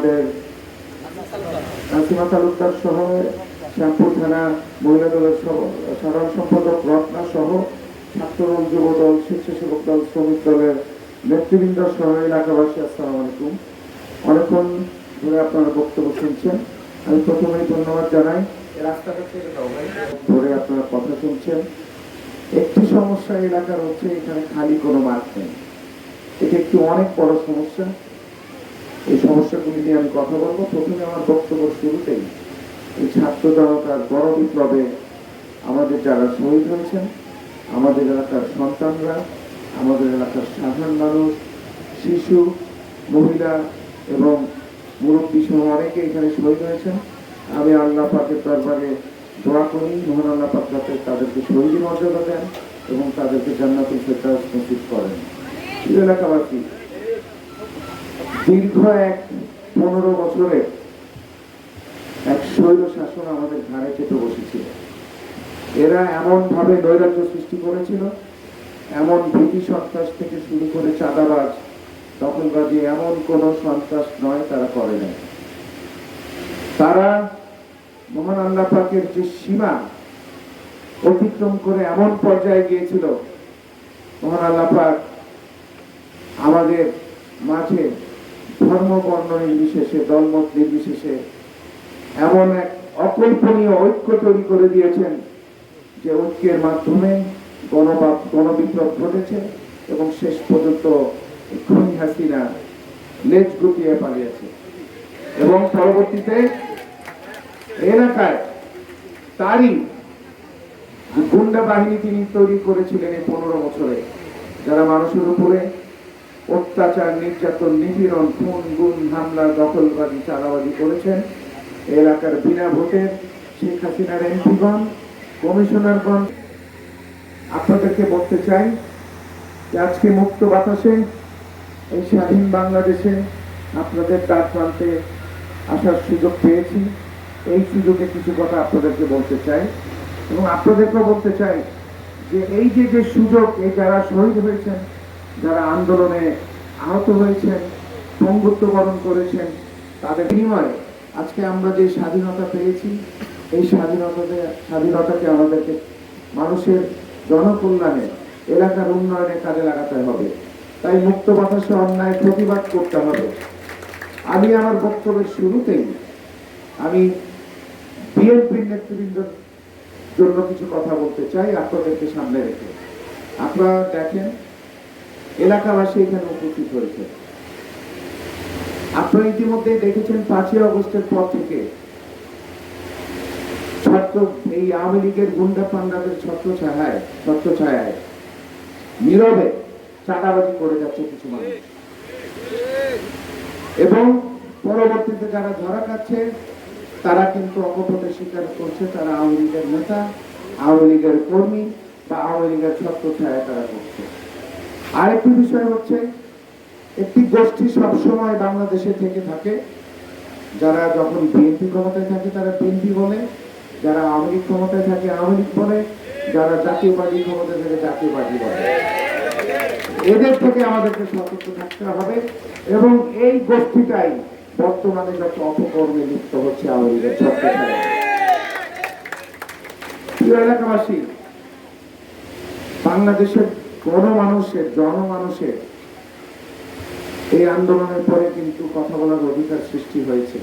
আমাদের নাসিমা তালুকদার সহ শ্যামপুর থানা মহিলা দলের সাধারণ সম্পাদক রত্না সহ ছাত্রদল, যুবদল, স্বেচ্ছাসেবক দল, শ্রমিক দলের নেতৃবৃন্দ সহ এলাকাবাসী, আসসালামু আলাইকুম। অনেকক্ষণ ধরে আপনারা বক্তব্য শুনছেন। আমি প্রথমেই ধন্যবাদ জানাই রাস্তাটা থেকে ধরে আপনারা কথা শুনছেন। একটি সমস্যা এলাকার হচ্ছে এখানে খালি কোনো মাঠ নেই। এটা একটি অনেক বড় সমস্যা। এই সমস্যাগুলি নিয়ে আমি কথা বলবো। প্রথমে আমার বক্তব্য শুরুতেই এই ছাত্র জনতার বড় বিপ্লবে আমাদের যারা শহীদ হয়েছেন, আমাদের এলাকার সন্তানরা, আমাদের এলাকার সাধারণ মানুষ, শিশু, মহিলা এবং মুরব্বী সহ অনেকে এখানে শহীদ হয়েছেন। আমি আল্লাহ পাকের দরবারে দোয়া করি মহান আল্লাহ পাক যাতে তাদেরকে শহীদ মর্যাদা দেন এবং তাদেরকে জান্নাতুল ফেরদাউস নসিব করেন। এলাকাবাসী, দীর্ঘ 15 বছরের এক স্বৈর শাসন আমাদের ঘাড়ে চেপে বসেছিল। এরা এমন ভাবে নৈরাজ্য সৃষ্টি করেছিল, এমন ভীতি সন্ত্রাস থেকে শুরু করে চাঁদাবাজ, দখলবাজি, এমন কোন সন্ত্রাস নয় তারা করে নাই। তারা মহান আল্লাহ পাকের যে সীমা অতিক্রম করে এমন পর্যায়ে গিয়েছিল, মহান আল্লাহ পাক আমাদের মাঝে ধর্ম, বর্ণ নির্বিশেষে, দলমত নির্বিশেষে এমন এক অকল্পনীয় ঐক্য তৈরি করে দিয়েছেন যে ঐক্যের মাধ্যমে গণবিপ্লব ঘটেছে এবং শেষ পর্যন্ত খুনি হাসিনা লেজ গুটিয়ে পালিয়েছে। এবং পরবর্তীতে এলাকায় তারই গুন্ডা বাহিনী তিনি তৈরি করেছিলেন এই 15 বছরে, যারা মানুষের উপরে অত্যাচার, নির্যাতন, নিপীড়ন, খুন, গুম, হামলা, দখলবাজি, চাঁদাবাজি করেছেন। এলাকার বিনা ভোটের শেখ হাসিনার এমপিগণ, কমিশনারগণ। আপনাদেরকে বলতে চাই যে আজকে মুক্ত বাতাসে এই স্বাধীন বাংলাদেশে আপনাদের দ্বার প্রান্তে আসার সুযোগ পেয়েছি। এই সুযোগে কিছু কথা আপনাদেরকে বলতে চাই এবং আপনাদেরকেও বলতে চাই যে এই যে সুযোগ, এই যারা শহীদ হয়েছেন, যারা আন্দোলনে আহত হয়েছেন, পঙ্গুত্ব বরণ করেছেন, তাদের বিনিময়ে আজকে আমরা যে স্বাধীনতা পেয়েছি, এই স্বাধীনতাকে আমাদেরকে মানুষের জনকল্যাণে, এলাকার উন্নয়নে কাজে লাগাতে হবে। তাই মুক্ত বাতাসে অন্যায় প্রতিবাদ করতে হবে। আমি আমার বক্তব্যের শুরুতেই আমি বিএনপির নেতৃবৃন্দের জন্য কিছু কথা বলতে চাই আপনাদেরকে সামনে রেখে। আপনারা দেখেন এলাকাবাসী এখানে উপস্থিত হয়েছে। আপনারা ইতিমধ্যে দেখেছেন 5ই আগস্টের পর থেকে এই আওয়ামী লীগের গুন্ডা পান্ডাদের ছত্রছায়ায় নীরবে চাঁদাবাজি করে যাচ্ছে কিছু মানুষ, এবং পরবর্তীতে যারা ধরা খাচ্ছে তারা কিন্তু অকপটে স্বীকার করছে তারা আওয়ামী লীগের নেতা, আওয়ামী লীগের কর্মী বা আওয়ামী লীগের ছত্রছায়ায় তারা করছে। আরেকটি বিষয় হচ্ছে, একটি গোষ্ঠী সবসময় বাংলাদেশে থেকে থাকে, যারা যখন বিএনপি ক্ষমতায় থাকে তারা বিএনপি বলে, যারা আওয়ামী লীগ ক্ষমতায় থাকে আওয়ামী লীগ বলে, যারা জাতীয় পার্টি ক্ষমতায় থাকে জাতীয় পার্টি বলে। এদের থেকে আমাদেরকে সতর্ক থাকতে হবে এবং এই গোষ্ঠীটাই বর্তমানে যত অপকর্মে লিপ্ত হচ্ছে আওয়ামী লীগের ছত্রছায়ায়। প্রিয় এলাকাবাসী, বাংলাদেশের জনমানুষের এই আন্দোলনের পরে কিন্তু কথা বলার অধিকার সৃষ্টি হয়েছে।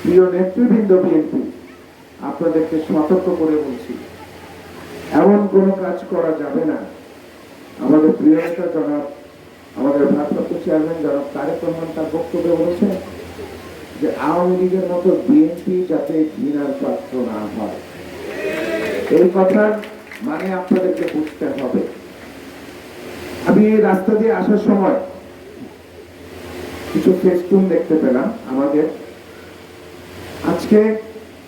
প্রিয় নেতৃবৃন্দ বিএনপি, আপনাদেরকে সতর্ক করে বলছি, এমন কোন কাজ করা যাবে না। আমাদের প্রিয় নেতা জনাব, আমাদের ভারপ্রাপ্ত চেয়ারম্যান জনাব তারেক রহমান তার বক্তব্যে বলেছেন যে আওয়ামী লীগের মতো বিএনপি যাতে ঘৃণার পাত্র না হয়। এই কথার মানে আপনাদেরকে বুঝতে হবে। আমি এই রাস্তা দিয়ে আসার সময় কিছু ফেস্টুন দেখতে পেলাম আমাদের। আজকে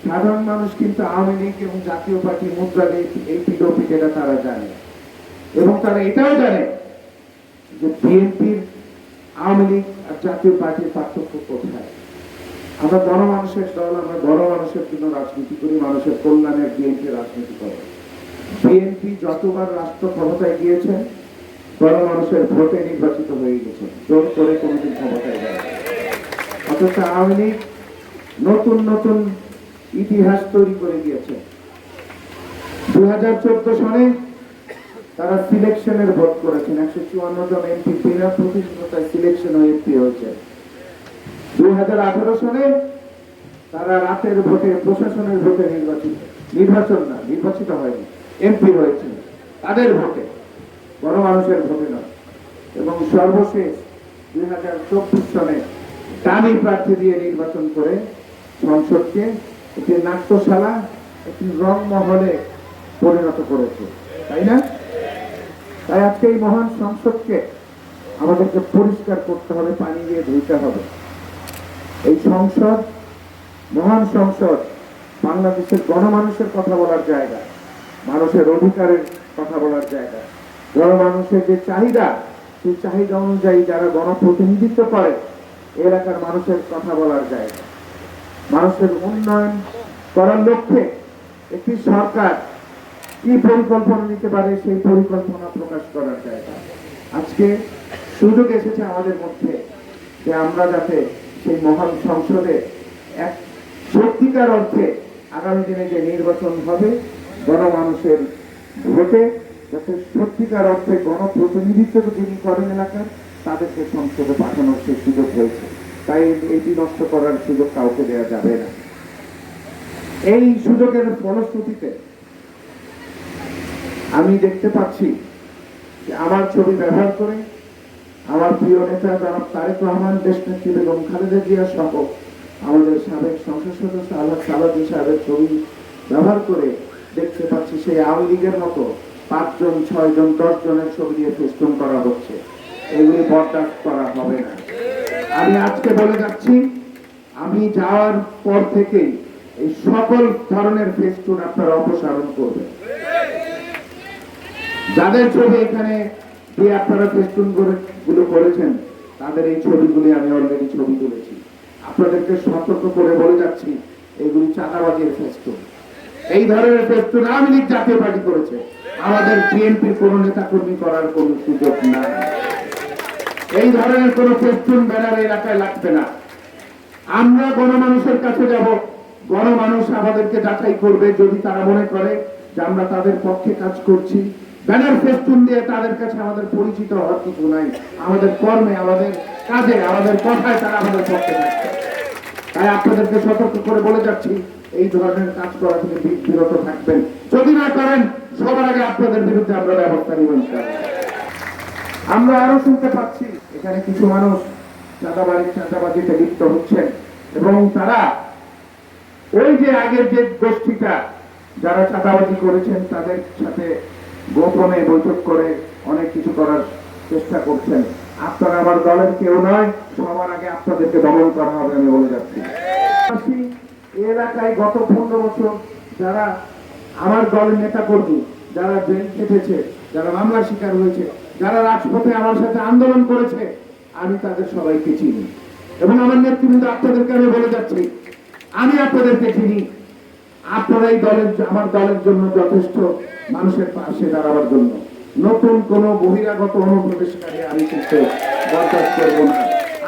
সাধারণ মানুষ কিন্তু আওয়ামী লীগ এবং জাতীয় পার্টি মুদ্রা এই পিডোপি যেটা তারা জানে, এবং তারা এটাও জানে যে বিএনপির, আওয়ামী লীগ আর জাতীয় পার্টির পার্থক্য কোথায়। আমরা গণমানুষের দল, আমরা গণমানুষের জন্য রাজনীতি করি, মানুষের কল্যাণের বিএনপি রাজনীতি করে। বিএনপি যতবার রাষ্ট্র ক্ষমতায় গিয়েছেন গণমানুষের ভোটে নির্বাচিত হয়ে গেছে, জোর করে কোনোদিন ক্ষমতায় যায়। অথচ আওয়ামী লীগ নতুন নতুন ইতিহাস তৈরি করে দিয়েছে। 2014 সালে তারা সিলেকশনের ভোট করেছেন, 154 জন এমপি বিনা প্রতিদ্বন্দ্বিতায় সিলেকশন হয়ে এমপি হয়েছে। 2018 সালে তারা রাতের ভোটে, প্রশাসনের ভোটে নির্বাচিত হয়নি, এমপি হয়েছিল তাদের ভোটে, গণমানুষের ভোটে নয়। এবং সর্বশেষ 2024 সালে দামি প্রার্থী দিয়ে নির্বাচন করে সংসদকে একটি নাট্যশালা, একটি রংমহলে পরিণত করেছে, তাই না? তাই আজকে এই মহান সংসদকে আমাদেরকে পরিষ্কার করতে হবে, পানি দিয়ে ধুইতে হবে। এই সংসদ, মহান সংসদ, বাংলাদেশের গণমানুষের কথা বলার জায়গা, মানুষের অধিকারের কথা বলার জায়গা, গণমানুষের যে চাহিদা, সেই চাহিদা অনুযায়ী যারা গণপ্রতিনিধিত্ব করে এলাকার মানুষের কথা বলার জায়গা, মানুষের উন্নয়ন করার লক্ষ্যে একটি সরকার কি পরিকল্পনা নিতে পারে সেই পরিকল্পনা প্রকাশ করার জায়গা। আজকে সুযোগ এসেছে আমাদের মধ্যে যে আমরা যাতে সেই মহান সংসদে এক সত্যিকার অর্থে আগামী দিনে যে নির্বাচন হবে গণমানুষের ভোটে, যাতে সত্যিকার অর্থে গণপ্রতিনিধিত্ব যিনি করেন এলাকার তাদেরকে সংসদে পাঠানোর সেই সুযোগ হয়েছে। তাই এটি নষ্ট করার সুযোগ কাউকে দেওয়া যাবে না। এই সুযোগের ফলশ্রুতিতে আমি দেখতে পাচ্ছি যে আমার ছবি ব্যবহার করে আমার প্রিয় নেতা জনাব তারেক রহমান, দেশনেত্রী বেগম খালেদা জিয়া সহ আমাদের সাবেক সংসদ সদস্য আল্লাহ সালাদি সাহেবের ছবি ব্যবহার করে দেখতে পাচ্ছি সেই আওয়ামী লীগের মতো 5 জন, 6 জন, 10 জনের ছবি দিয়ে ফেস্টুন করা হচ্ছে। এগুলি বরদাস্ত করা হবে না। আমি আজকে বলে যাচ্ছি, আমি যাওয়ার পর থেকেই এই সকল ধরনের ফেস্টুন আপনারা অপসারণ করবেন। যাদের ছবি এখানে দিয়ে আপনারা ফেস্টুন গুলো করেছেন তাদের এই ছবিগুলি আমি অলরেডি ছবি তুলেছি। আপনাদেরকে সতর্ক করে বলে যাচ্ছি, এগুলি চাঁদাবাজির ফেস্টুন। এই ধরনের ফেস্টুন আওয়ামী লীগ জাতীয় পার্টি করেছে, আমাদের বিএনপির কোন নেতা কর্মী করার কোন সুযোগ নাই। এই ধরনের কোন ফেস্টুন ব্যানার এলাকায় লাগবে না। আমরা গণমানুষের কাছে যাব, গণমানুষ আমাদেরকে যাচাই করবে। যদি তারা মনে করে যে আমরা তাদের পক্ষে কাজ করছি, ব্যানার ফেস্টুন দিয়ে তাদের কাছে আমাদের পরিচিত হওয়ার কিছু নাই। আমাদের কর্মে, আমাদের কাজে, আমাদের কথায় তারা আমাদের পক্ষে থাকবে। তাই আপনাদেরকে সতর্ক করে বলে যাচ্ছি, এই ধরনের কাজ করা থেকে বিরত থাকবেন। যদি না করেন, সবার আগে আপনাদের বিরুদ্ধে আমরা ব্যবস্থা নেবেন। আমরা আরো শুনতে পাচ্ছি এখানে কিছু মানুষ চাঁদাবাজিতে লিপ্ত হচ্ছেন এবং তারা ওই যে আগের যে গোষ্ঠীটা যারা চাঁদাবাজি করেছেন তাদের সাথে গোপনে বৈঠক করে অনেক কিছু করার চেষ্টা করছেন। আপনারা আমার দলের কেউ নয়, সবার আগে আপনাদেরকে দমন করা হবে, আমি বলে যাচ্ছি। এই এলাকায় গত 15 বছর যারা আমার দলের নেতা কর্মী, যারা জেল খেটেছে, যারা মামলার শিকার হয়েছে, যারা রাজপথে আমার সাথে আন্দোলন করেছে, আমি তাদের সবাইকে চিনি এবং আমার নেতৃবৃন্দ আপনাদেরকে আমি বলে যাচ্ছি, আমি আপনাদেরকে চিনি। আপনারা এই আমার দলের জন্য যথেষ্ট, মানুষের পাশে দাঁড়াবার জন্য। নতুন কোন বহিরাগত অনুপ্রবেশকারী আমি কিন্তু বরদাস্ত করবো না।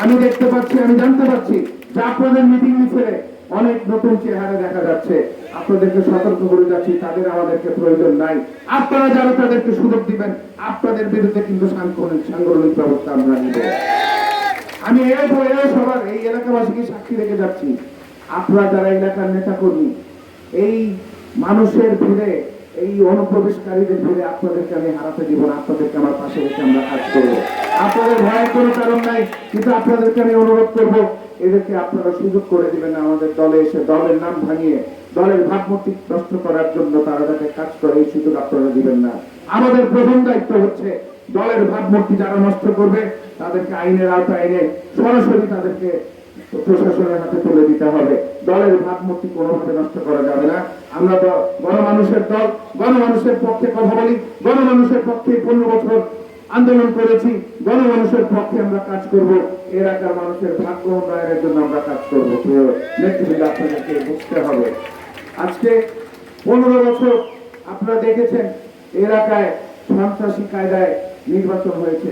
আমি দেখতে পাচ্ছি, আমি জানতে পারছি যে আপনাদের মিটিং মিছিলে অনেক নতুন চেহারা দেখা যাচ্ছে। আপনাদেরকে সতর্ক করে যাচ্ছি, তাদের আমাদেরকে প্রয়োজন নাই। আপনারা যারা তাদেরকে সুযোগ দিবেন, আপনাদের বিরুদ্ধে কিন্তু সাংগঠনিক ব্যবস্থা আমরা নিব। আমি সবার এই এলাকাবাসীকে সাক্ষী রেখে যাচ্ছি, আপনারা যারা এলাকার নেতা কর্মী, এই মানুষের ভিড়ে, এই অনুপ্রবেশকারীদের ভিড়ে আপনাদেরকে আমি হারাতে দিব না। আপনাদেরকে আমার পাশে রেখে আমরা কাজ করব। আপনাদের ভয়ের কোনো কারণ নাই, কিন্তু আপনাদেরকে আমি অনুরোধ করব, এদেরকে আপনারা সুযোগ করে দিবেন না আমাদের দলে এসে দলের নাম ভাঙিয়ে দলের ভাবমূর্তি নষ্ট করার জন্য তারা যাতে কাজ করে, এই সুযোগ আপনারা দিবেন না। আমাদের প্রথম দায়িত্ব হচ্ছে দলের ভাবমূর্তি যারা নষ্ট করবে তাদেরকে আইনের আওতায় এনে সরাসরি তাদেরকে প্রশাসনের হাতে তুলে দিতে হবে। দলের ভাবমূর্তি কোনোভাবে নষ্ট করা যাবে না। আমরা তো গণমানুষের দল, গণমানুষের পক্ষে কথা বলি, গণমানুষের পক্ষে 15 বছর আন্দোলন করেছি, গণমানুষের পক্ষে আমরা কাজ করব, এলাকার মানুষের ভাগ্য উন্নয়নের জন্য আমরা কাজ করবো। নেতৃবৃন্দ আপনাদেরকে বুঝতে হবে, আজকে 15 বছর আপনারা দেখেছেন এলাকায় সন্ত্রাসী কায়দায় নির্বাচন হয়েছে।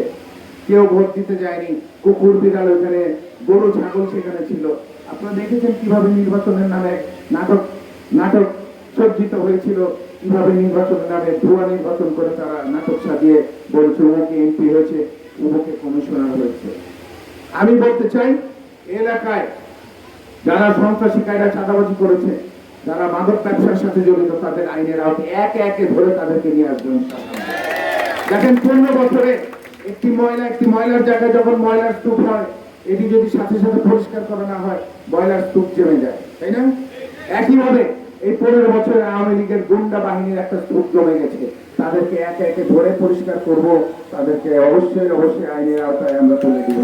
কেউ ভোট দিতে যায়নি, কুকুর বিড়াল ওখানে, গরু ছাগল সেখানে ছিল। আপনারা দেখেছেন কিভাবে নির্বাচনের নামে নাটক নাটক সজ্জিত হয়েছিল, কিভাবে নির্বাচনের নামে ভুয়া নির্বাচন করে তারা নাটক সাজিয়ে বলছে অমুকে এমপি হয়েছে, অমুকে কমিশনার হয়েছে। আমি বলতে চাই, এলাকায় যারা সন্ত্রাসী কায়দা চাঁদাবাজি করেছে, যারা মাদক ব্যবসার সাথে জড়িত, তাদের আইনের আওতায় একে একে ধরে তাদেরকে নিয়ে আসবেন। দেখেন 15 বছরে একটি ময়লার জায়গায় যখন ময়লার স্তূপ হয়, এটি যদি সাথে সাথে পরিষ্কার করা না হয়, ময়লার স্তূপ জমে যায়, তাই না? একইভাবে এই 15 বছরে আওয়ামী লীগের গুন্ডা বাহিনীর একটা স্তূপ জমে গেছে, তাদেরকে একে একে ধরে পরিষ্কার করব, তাদেরকে অবশ্যই আইনের আওতায় আমরা তুলে দিব।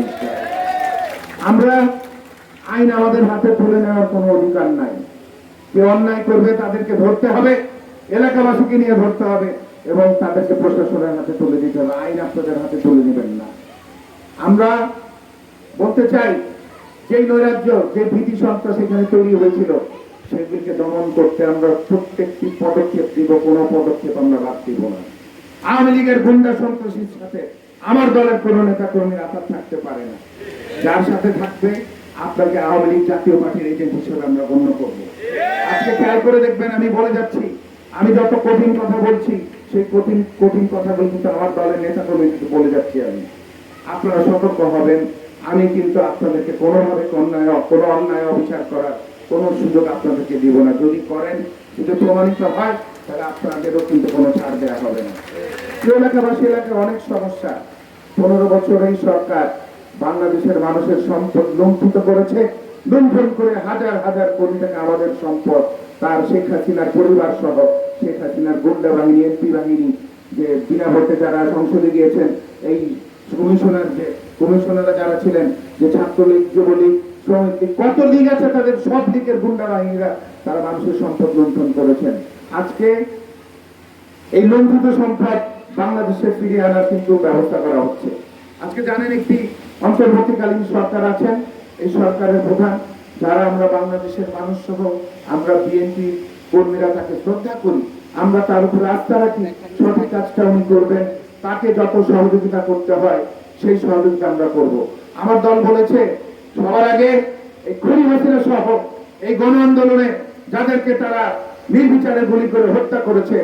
আমরা আইন আমাদের হাতে তুলে নেওয়ার কোনো অধিকার নাই। যে অন্যায় করবে তাদেরকে ধরতে হবে, এলাকাবাসীকে নিয়ে ধরতে হবে এবং তাদেরকে প্রশাসনের হাতে তুলে দিতে হবে। আইন আপনাদের হাতে তুলে নেবেন না। আমরা বলতে চাই, যে নৈরাজ্য, যে ভীতি সন্ত্রাস এখানে তৈরি হয়েছিল, সেগুলিকে দমন করতে আমরা প্রত্যেকটি পদক্ষেপ দিব, কোনো পদক্ষেপ আমরা বাদ দিব না। আওয়ামী লীগের গুন্ডা সন্ত্রাসীর সাথে আমার দলের কোন নেতা কর্মীর আঘাত থাকতে পারে না। যার সাথে থাকবে, আপনাকে আওয়ামী লীগ জাতীয় পার্টির এজেন্ট হিসেবে আমরা গণ্য করব। আজকে খেয়াল করে দেখবেন, আমি বলে যাচ্ছি, আমি যত কঠিন কথা বলছি, সেই কঠিন কথাগুলো কিন্তু আমার দলের নেতা কর্মীকে বলে যাচ্ছি। আমি আপনারা সতর্ক হবেন। আমি কিন্তু আপনাদেরকে কোনোভাবে কোনো অন্যায় অবিচার করার কোনো সুযোগ আপনাদেরকে দিব না। যদি করেন, যদি প্রমাণিত হয়, তাহলে আপনাদেরও কিন্তু কোনো ছাড় দেওয়া হবে না। এলাকাবাসী, এলাকায় অনেক সমস্যা। 15 বছর এই সরকার বাংলাদেশের মানুষের সম্পদ লুণ্ঠিত করেছে। লুণ্ঠন করে হাজার হাজার কোটি টাকা আমাদের সম্পদ, তার শেখ হাসিনার পরিবার সহ, শেখ হাসিনার গুন্ডা বাহিনী, এমপি বাহিনী, যে বিনা ভোটে যারা সংসদে গিয়েছেন, এই কমিশনাররা যারা ছিলেন, যে ছাত্রলীগ, যুবলীগ, শ্রমিক লীগ, কত লীগ আছে, তাদের সব লীগের গুন্ডা বাহিনীরা তারা মানুষের সম্পদ লুণ্ঠন করেছেন। আজকে এই লুণ্ঠিত সম্পদ বাংলাদেশে ফিরিয়ে আনার কিন্তু ব্যবস্থা করা হচ্ছে। আজকে জানেন, একটি অন্তর্বর্তীকালীন সরকার আছেন। এই সরকারের প্রধান, যারা আমরা বাংলাদেশের মানুষ সহ আমরা বিএনপি কর্মীরা তাকে শ্রদ্ধা করি, আমরা তার উপরে আস্থা রাখি, সঠিক কাজটা উনি করবেন। তাকে যত সহযোগিতা করতে হয়, সেই সহযোগিতা আমরা করব। আমার দল বলেছে, সবার আগে এই খুনি হাসিনা সহ এই গণ আন্দোলনে যাদেরকে তারা নির্বিচারে গুলি করে হত্যা করেছে,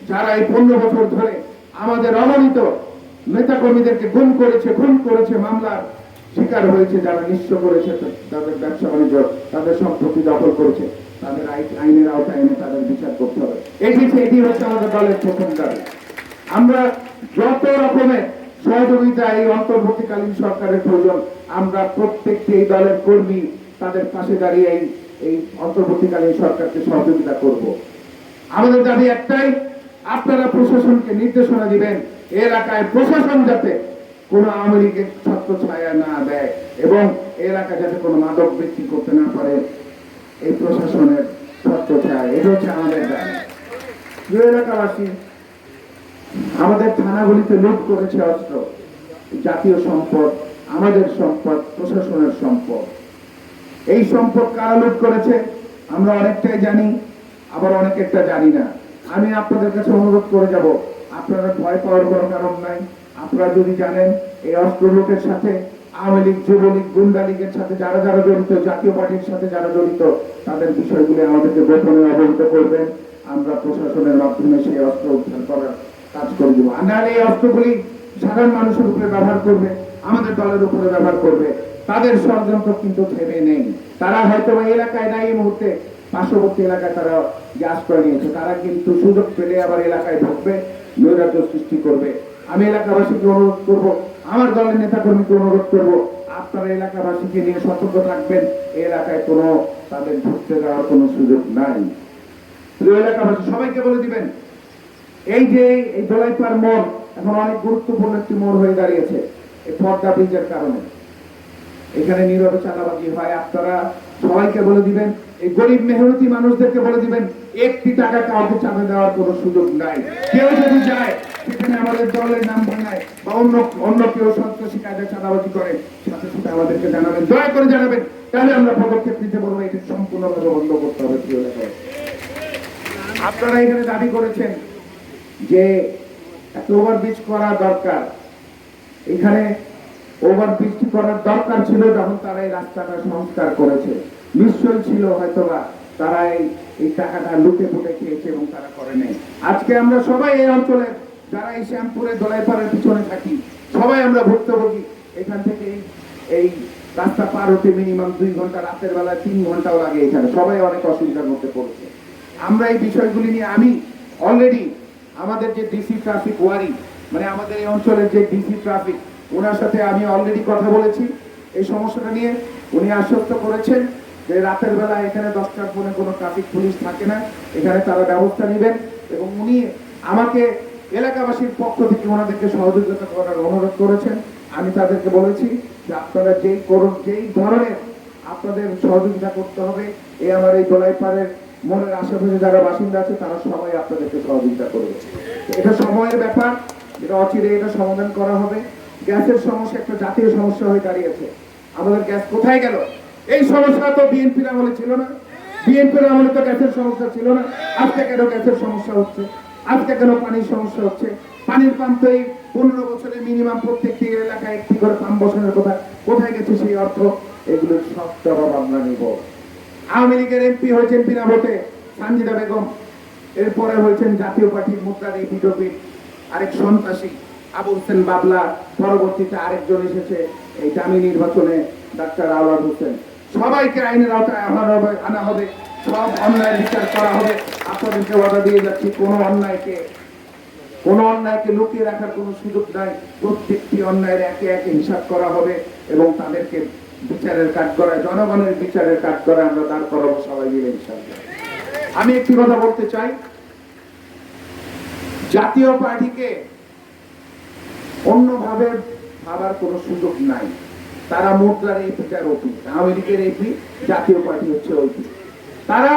যারা এই 15 বছর ধরে আমাদের অগণিত নেতা কর্মীদেরকে খুন করেছে, মামলার শিকার হয়েছে, যারা নিঃস্ব করেছে, তাদের ব্যবসা বাণিজ্য, তাদের সম্পত্তি দখল করেছে, তাদের আইনের আওতায় এনে তাদের বিচার করতে হবে। এটি হচ্ছে আমাদের দলের প্রথম দাবি। আমরা যত রকমের সহযোগিতা এই অন্তর্বর্তীকালীন সরকারের প্রয়োজন, আমরা প্রত্যেকটি এই দলের কর্মী তাদের পাশে দাঁড়িয়ে এই অন্তর্বর্তীকালীন সরকারকে সহযোগিতা করব। আমাদের দাবি একটাই, আপনারা প্রশাসনকে নির্দেশনা দিবেন, এলাকায় প্রশাসন যাতে কোন আওয়ামী লীগের ছত্র ছায়া না দেয় এবং এলাকায় যাতে কোনো মাদক বিক্রি করতে না পারে, এই প্রশাসনের ছত্র ছায়া। এটা হচ্ছে আমাদের দাবি। প্রিয় এলাকাবাসী, আমাদের থানাগুলিতে লুট করেছে অস্ত্র, জাতীয় সম্পদ, আমাদের সম্পদ, প্রশাসনের সম্পদ। এই সম্পদ কারা লুট করেছে আমরা অনেকটাই জানি, আবার অনেকেরটা জানি না। আমি আপনাদের কাছে অনুরোধ করে যাব, আপনারা ভয় পাওয়ার কোনো কারণ নাই। আপনারা যদি জানেন এই অস্ত্র লুটের সাথে আওয়ামী লীগ, যুবলীগ, গুন্ডা লীগের সাথে যারা যারা জড়িত, জাতীয় পার্টির সাথে যারা জড়িত, তাদের বিষয়গুলি আমাদেরকে গোপনে অবহিত করবেন। আমরা প্রশাসনের মাধ্যমে সেই অস্ত্র উদ্ধার করার কাজ করে দেবো। আর নাহলে এই অস্ত্রগুলি সাধারণ মানুষের উপরে ব্যবহার করবে, আমাদের দলের উপরে ব্যবহার করবে। তাদের ষড়যন্ত্র কিন্তু থেমে নেই। তারা হয়তো এলাকায় নাই, এই মুহূর্তে পার্শ্ববর্তী এলাকায় তারা যে আশ্রয় নিয়েছে, তারা কিন্তু সুযোগ পেলে আবার এলাকায় ঢুকবে, নৈরাজ্য সৃষ্টি করবে। আমি এলাকাবাসীকে অনুরোধ করব, আমার দলের নেতাকর্মীকে অনুরোধ করব, আপনারা এলাকাবাসীকে নিয়ে সতর্ক থাকবেন। এই এলাকায় কোনো তাদের ঢুকতে যাওয়ার কোনো সুযোগ নাই। প্রিয় এলাকাবাসী, সবাইকে বলে দিবেন, এই যে এই দোলাইপাড় মোড় এখন অনেক গুরুত্বপূর্ণ একটি মোড় হয়ে দাঁড়িয়েছে এই পদ্মা ব্রিজের কারণে। এখানে নীরবে চাঁদাবাজি হয়। আপনারা সবাইকে বলে দিবেন, এই গরিব মেহনতি মানুষদেরকে বলে দিবেন, একটি টাকা কাউকে চাঁদা দেওয়ার কোনো সুযোগ নাই। কেউ যদি যায় সেখানে আমাদের দলের নাম ভাঙায় বা অন্য কেউ সন্ত্রাসী কাজে চাঁদাবাজি করে, সাথে সাথে আমাদেরকে জানাবেন, দয়া করে জানাবেন, তাহলে আমরা পদক্ষেপ নিতে পারবো। এটি সম্পূর্ণভাবে বন্ধ করতে হবে। প্রিয় এলাকায় আপনারা এখানে দাবি করেছেন যে একটা ওভারব্রিজ করা দরকার। এখানে ওভারব্রিজটি করার দরকার ছিল যখন তারা এই রাস্তাটা সংস্কার করেছে। নিশ্চয়ই ছিল হয়তোবা তারা এই টাকাটা লুটে পুটে খেয়েছে এবং তারা করে নেই। আজকে আমরা সবাই এই অঞ্চলের যারা এই শ্যামপুরে দোলাইপাড়ের পিছনে থাকি সবাই আমরা ভুক্তভোগী। এখান থেকে এই রাস্তা পার হতে মিনিমাম 2 ঘন্টা, রাতের বেলায় 3 ঘন্টাও লাগে। এখানে সবাই অনেক অসুবিধার মধ্যে পড়েছে। আমরা এই বিষয়গুলি নিয়ে আমি অলরেডি আমাদের যে ডিসি ট্রাফিক ওয়ারি, মানে আমাদের এই অঞ্চলের যে ডিসি ট্রাফিক, ওনার সাথে আমি অলরেডি কথা বলেছি এই সমস্যাটা নিয়ে। উনি আশ্বস্ত করেছেন যে রাতের বেলা এখানে 10টার পরে কোনো ট্রাফিক পুলিশ থাকে না, এখানে তারা ব্যবস্থা নেবেন। এবং উনি আমাকে এলাকাবাসীর পক্ষ থেকে ওনাদেরকে সহযোগিতা করার অনুরোধ করেছেন। আমি তাদেরকে বলেছি যে আপনারা যেই ধরনের আপনাদের সহযোগিতা করতে হবে, আমার এই দোলাইপাড়ের মোড়ের আশেপাশে যারা বাসিন্দা আছে তারা সবাই আপনাদেরকে সহযোগিতা করবে। এটা সময়ের ব্যাপার, এটা অচিরে এটা সমাধান করা হবে। গ্যাসের সমস্যা একটা জাতীয় সমস্যা হয়ে দাঁড়িয়েছে। আমাদের গ্যাস কোথায় গেল? এই সমস্যা তো বিএনপির আমলে ছিল না, বিএনপির আমলে তো গ্যাসের সমস্যা ছিল না। আজকে কেন গ্যাসের সমস্যা হচ্ছে? আজকে কেন পানির সমস্যা হচ্ছে? পানির পাম্প তো এই 15 বছরে মিনিমাম প্রত্যেকটি এলাকায় একটি করে পাম্প বসানোর কথা, কোথায় গেছে সেই অর্থ? এগুলো সব জবাব আমরা নিব। আওয়ামী লীগের এমপি হয়েছেন বিনা ভোটে সানজিদা বেগম, এরপরে হয়েছেন জাতীয় পার্টির মুদ্রার বিজেপির আরেক সন্ত্রাসী আবু হোসেন বাবলা, পরবর্তীতে আরেকজন এসেছে এই দামি নির্বাচনে ডাক্তার আওয়াজ হোসেন। সবাইকে আইনের আওতায় আনা হবে, সব অন্যায় বিচার করা হবে। আপনাদেরকে ওয়াদা দিয়ে যাচ্ছি, কোনো অন্যায়কে লুকিয়ে রাখার কোনো সুযোগ নাই। প্রত্যেকটি অন্যায়ের একে একে হিসাব করা হবে এবং তাদেরকে বিচারের কাজ করায়, জনগণের বিচারের কাজ করে আমরা দাঁড় করাবো সবাই মিলে ইনশাআল্লাহ। আমি একটি কথা বলতে চাই, জাতীয় পার্টিকে অন্যভাবে ভাবার কোনো সুযোগ নাই। তারা মুদ্রার এই পিটার ওপি, আওয়ামী লীগের এপি, জাতীয় পার্টি হচ্ছে ওইপি। তারা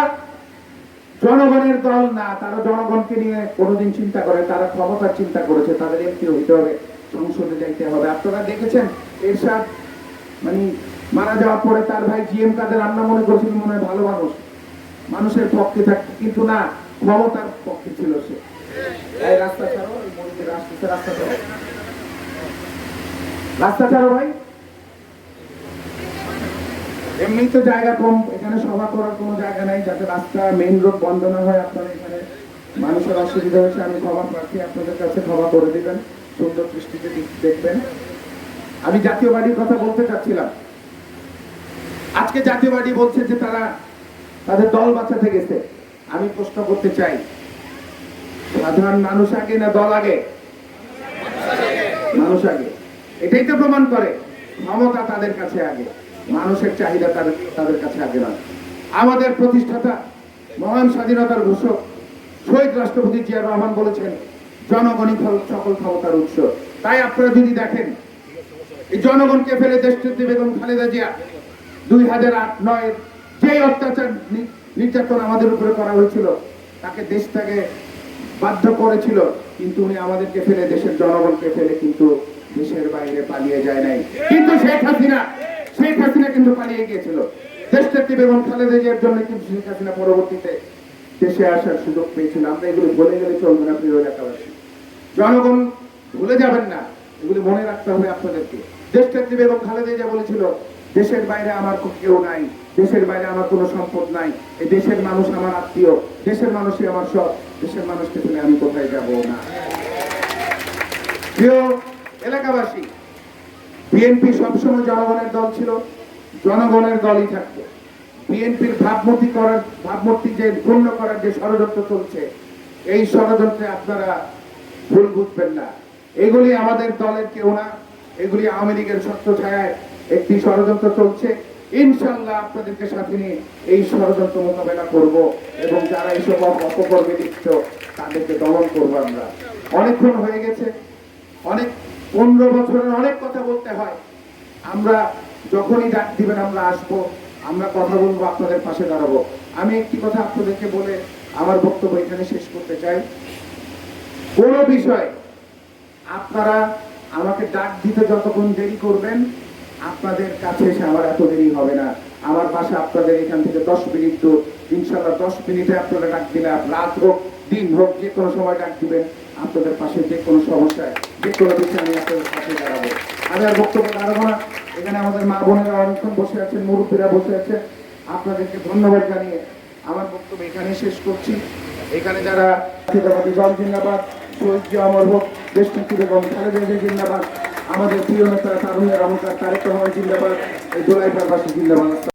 জনগণের দল না, তারা জনগণকে নিয়ে কোনোদিন চিন্তা করে, তারা ক্ষমতার চিন্তা করেছে। তাদের এমপি হইতে হবে, সংসদে যাইতে হবে। আপনারা দেখেছেন এরশাদ মানে মারা যাওয়ার পরে তার ভাই জিএম কাদের আন্না মনে করেছিল মনে হয় ভালো মানুষ, মানুষের পক্ষে থাকতে, কিন্তু না, ক্ষমতার পক্ষে ছিল সে। এই রাস্তা ছাড়ো, এই মন্দির রাস্তা ছাড়ো, রাস্তা ছাড়ো ভাই। এমনি তো জায়গা কম, এখানে সভা করার কোনো জায়গা নাই, যাতে রাস্তা মেইন রোড বন্ধ না হয়। আপনারা এখানে মানুষের অসুবিধা হয়েছে, আমি ক্ষমা প্রার্থী, আপনাদের কাছে ক্ষমা করে দিবেন, সুন্দর দৃষ্টিতে দেখবেন। আমি জাতীয় পার্টির কথা বলতে চাচ্ছিলাম। আজকে জাতীয় পার্টি বলছে যে তারা তাদের দল বাঁচাতে গেছে। আমি প্রশ্ন করতে চাই, সাধারণ মানুষ আগে না দল আগে? মানুষ আগে। এটাই তো প্রমাণ করে ক্ষমতা তাদের কাছে আগে, মানুষের চাহিদা তাদের কাছে আগে না। আমাদের প্রতিষ্ঠাতা মহান স্বাধীনতার ঘোষক শহীদ রাষ্ট্রপতি জিয়া রহমান বলেছেন, জনগণই সকল ক্ষমতার উৎস। তাই আপনারা যদি দেখেন, এই জনগণকে ফেলে দেশনেত্রী বেগম খালেদা জিয়া 2008-9 যে অত্যাচার নির্যাতন আমাদের উপরে করা হয়েছিল, তাকে দেশ থেকে বাধ্য করেছিল, কিন্তু উনি আমাদেরকে ফেলে, দেশের জনগণকে ফেলে কিন্তু দেশের বাইরে পালিয়ে যায় নাই। কিন্তু শেখ হাসিনা কিন্তু পালিয়ে গিয়েছিল। দেশনেত্রী বেগম খালেদা জিয়ার জন্য কিন্তু শেখ হাসিনা পরবর্তীতে দেশে আসার সুযোগ পেয়েছিল। আমরা এগুলো ভুলে গেলে চলবে না প্রিয় এলাকাবাসী। জনগণ ভুলে যাবেন না, এগুলি মনে রাখতে হবে আপনাদেরকে। দেশনেত্রী বেগম খালেদা জিয়া বলেছিল, দেশের বাইরে আমার কেউ নাই, দেশের বাইরে আমার কোনো সম্পদ নাই, এই দেশের মানুষ আমার আত্মীয়, দেশের মানুষই আমার সব, দেশের মানুষকে ফেলে আমি কোথায় যাব না। প্রিয় এলাকাবাসী, বিএনপি সবসময় জনগণের দল ছিল, জনগণের দলই থাকবে। বিএনপির ভাবমূর্তি যে পূর্ণ করার যে ষড়যন্ত্র চলছে, এই ষড়যন্ত্রে আপনারা ভুল বুঝবেন না। এগুলি আমাদের দলের কেউ না, এগুলি আওয়ামী লীগের ছত্রছায়ায় একটি ষড়যন্ত্র চলছে। ইনশাআল্লাহ আপনাদেরকে সাথে নিয়ে এই ষড়যন্ত্র মোকাবেলা করব এবং যারা এইসব অপকর্মে লিপ্ত তাদেরকে দমন করবো। আমরা অনেকক্ষণ হয়ে গেছে, অনেক 15 বছরের অনেক কথা বলতে হয়। আমরা যখনই ডাক দিবেন আমরা আসবো, আমরা কথা বলবো, আপনাদের পাশে দাঁড়াবো। আমি একটি কথা আপনাদেরকে বলে আমার বক্তব্য এখানে শেষ করতে চাই। কোন বিষয় আপনারা আমাকে ডাক দিতে যতক্ষণ দেরি করবেন, আপনাদের কাছে এসে আমার এত দেরি হবে না। আমার বাসা আপনাদের এখান থেকে 10 মিনিট দূর। ইনশাআল্লাহ 10 মিনিটে আপনারা ডাক দিলে, রাত হোক দিন হোক, যে কোনো সময় ডাক দিবেন, আপনাদের পাশে যে কোনো সমস্যায়, যে কোনো বিষয়ে আমি আপনাদের পাশে দাঁড়াবো। আমি আর বক্তব্য বাড়াবো না। এখানে আমাদের মা বোনেরা অনেকক্ষণ বসে আছেন, মুরব্বীরা বসে আছে, আপনাদেরকে ধন্যবাদ জানিয়ে আমার বক্তব্য এখানে শেষ করছি। এখানে যারা জাতীয়তাবাদী দল জিন্দাবাদ, শহীদ জিয়া অমর হোক, দেশ নেত্রী বেগম খালেদা জিয়া জিন্দাবাদ, আমাদের প্রিয় নেতা তারুণ্যের রহমকার তারেক রহমান জিন্দাবাদ, এই দোলাইপাড়বাসী জিন্দাবাদ।